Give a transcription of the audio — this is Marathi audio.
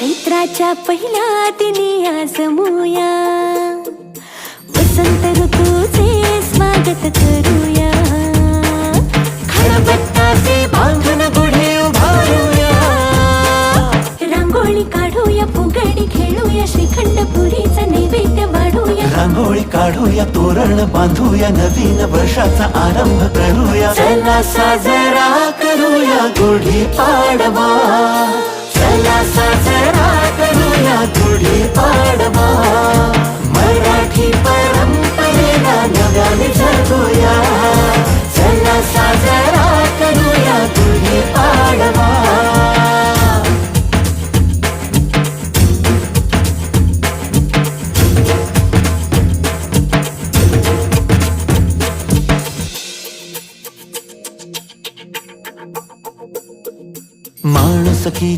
चैत्राच्या पहिल्या दिनी आज जमूया, वसंत ऋतूचे स्वागत करूया, खळबत्ताचे बांधून गुढी उभारूया, रांगोळी काढूया, फुगडी खेळूया, श्रीखंड पुरीचा नैवेद्य वाढूया, रांगोळी काढूया, तोरण बांधूया, नवीन वर्षाचा आरंभ करूया, चला साजरा करूया गुढी पाडवा, चला साजरा करूया गुढी पाडवा, मराठी परंपरेला नव्याने जगूया, चला साजरा करूया गुढी पाडवा. माणुसकीची